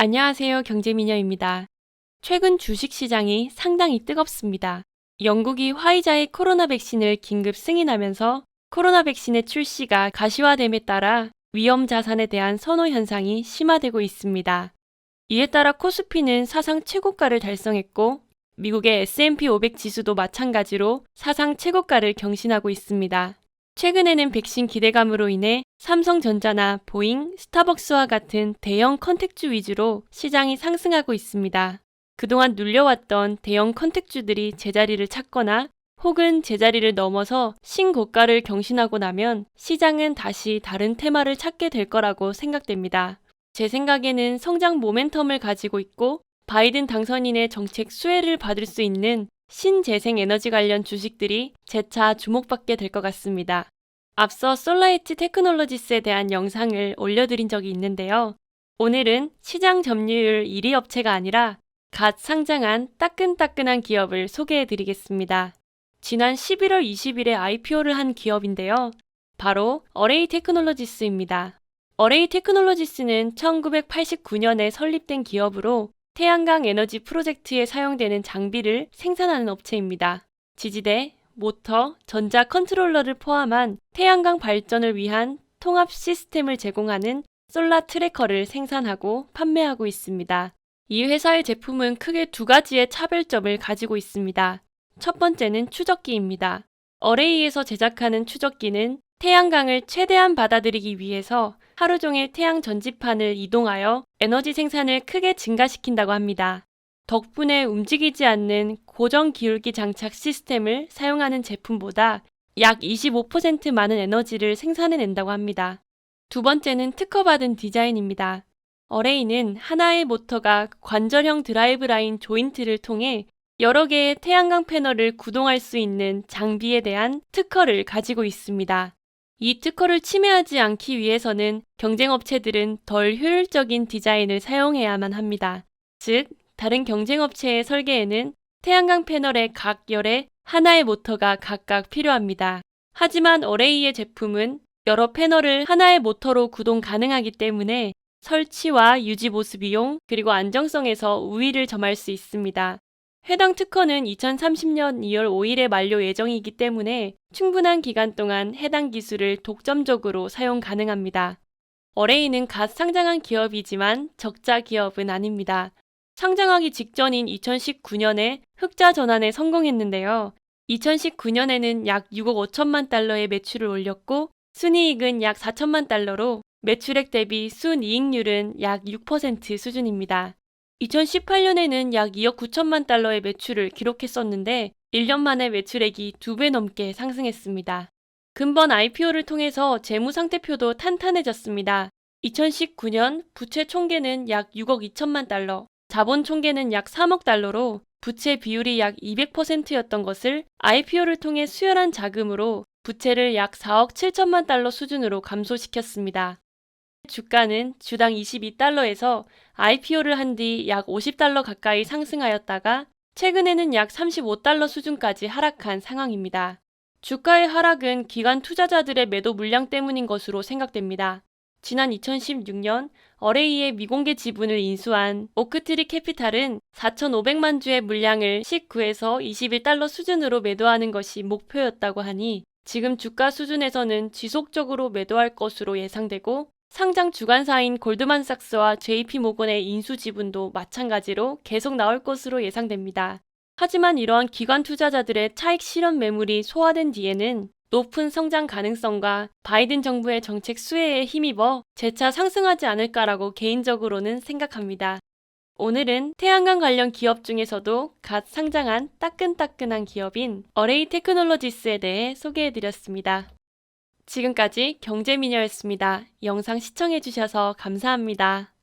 안녕하세요. 경제미녀입니다. 최근 주식시장이 상당히 뜨겁습니다. 영국이 화이자의 코로나 백신을 긴급 승인하면서 코로나 백신의 출시가 가시화됨에 따라 위험 자산에 대한 선호 현상이 심화되고 있습니다. 이에 따라 코스피는 사상 최고가를 달성했고 미국의 S&P 500 지수도 마찬가지로 사상 최고가를 경신하고 있습니다. 최근에는 백신 기대감으로 인해 삼성전자나 보잉, 스타벅스와 같은 대형 컨택주 위주로 시장이 상승하고 있습니다. 그동안 눌려왔던 대형 컨택주들이 제자리를 찾거나 혹은 제자리를 넘어서 신고가를 경신하고 나면 시장은 다시 다른 테마를 찾게 될 거라고 생각됩니다. 제 생각에는 성장 모멘텀을 가지고 있고 바이든 당선인의 정책 수혜를 받을 수 있는 신재생 에너지 관련 주식들이 재차 주목받게 될 것 같습니다. 앞서 솔라이트 테크놀로지스에 대한 영상을 올려드린 적이 있는데요. 오늘은 시장 점유율 1위 업체가 아니라 갓 상장한 따끈따끈한 기업을 소개해드리겠습니다. 지난 11월 20일에 IPO를 한 기업인데요. 바로 어레이 테크놀로지스입니다. 어레이 테크놀로지스는 1989년에 설립된 기업으로 태양광 에너지 프로젝트에 사용되는 장비를 생산하는 업체입니다. 지지대, 모터, 전자 컨트롤러를 포함한 태양광 발전을 위한 통합 시스템을 제공하는 솔라 트래커를 생산하고 판매하고 있습니다. 이 회사의 제품은 크게 두 가지의 차별점을 가지고 있습니다. 첫 번째는 추적기입니다. 어레이에서 제작하는 추적기는 태양광을 최대한 받아들이기 위해서 하루 종일 태양 전지판을 이동하여 에너지 생산을 크게 증가시킨다고 합니다. 덕분에 움직이지 않는 고정 기울기 장착 시스템을 사용하는 제품보다 약 25% 많은 에너지를 생산해낸다고 합니다. 두 번째는 특허받은 디자인입니다. 어레이는 하나의 모터가 관절형 드라이브 라인 조인트를 통해 여러 개의 태양광 패널을 구동할 수 있는 장비에 대한 특허를 가지고 있습니다. 이 특허를 침해하지 않기 위해서는 경쟁 업체들은 덜 효율적인 디자인을 사용해야만 합니다. 즉, 다른 경쟁 업체의 설계에는 태양광 패널의 각 열에 하나의 모터가 각각 필요합니다. 하지만 어레이의 제품은 여러 패널을 하나의 모터로 구동 가능하기 때문에 설치와 유지 보수 비용 그리고 안정성에서 우위를 점할 수 있습니다. 해당 특허는 2030년 2월 5일에 만료 예정이기 때문에 충분한 기간 동안 해당 기술을 독점적으로 사용 가능합니다. 어레이는 갓 상장한 기업이지만 적자 기업은 아닙니다. 상장하기 직전인 2019년에 흑자 전환에 성공했는데요. 2019년에는 약 6억 5천만 달러의 매출을 올렸고 순이익은 약 4천만 달러로 매출액 대비 순이익률은 약 6% 수준입니다. 2018년에는 약 2억 9천만 달러의 매출을 기록했었는데 1년 만에 매출액이 2배 넘게 상승했습니다. 근본 IPO를 통해서 재무상태표도 탄탄해졌습니다. 2019년 부채 총계는 약 6억 2천만 달러, 자본 총계는 약 3억 달러로 부채 비율이 약 200%였던 것을 IPO를 통해 수혈한 자금으로 부채를 약 4억 7천만 달러 수준으로 감소시켰습니다. 주가는 주당 22달러에서 IPO를 한 뒤 약 50달러 가까이 상승하였다가 최근에는 약 35달러 수준까지 하락한 상황입니다. 주가의 하락은 기관 투자자들의 매도 물량 때문인 것으로 생각됩니다. 지난 2016년 어레이의 미공개 지분을 인수한 오크트리 캐피탈은 4,500만 주의 물량을 19에서 21달러 수준으로 매도하는 것이 목표였다고 하니 지금 주가 수준에서는 지속적으로 매도할 것으로 예상되고 상장 주관사인 골드만삭스와 JP모건의 인수 지분도 마찬가지로 계속 나올 것으로 예상됩니다. 하지만 이러한 기관 투자자들의 차익 실현 매물이 소화된 뒤에는 높은 성장 가능성과 바이든 정부의 정책 수혜에 힘입어 재차 상승하지 않을까라고 개인적으로는 생각합니다. 오늘은 태양광 관련 기업 중에서도 갓 상장한 따끈따끈한 기업인 어레이 테크놀로지스에 대해 소개해드렸습니다. 지금까지 경제미녀였습니다. 영상 시청해주셔서 감사합니다.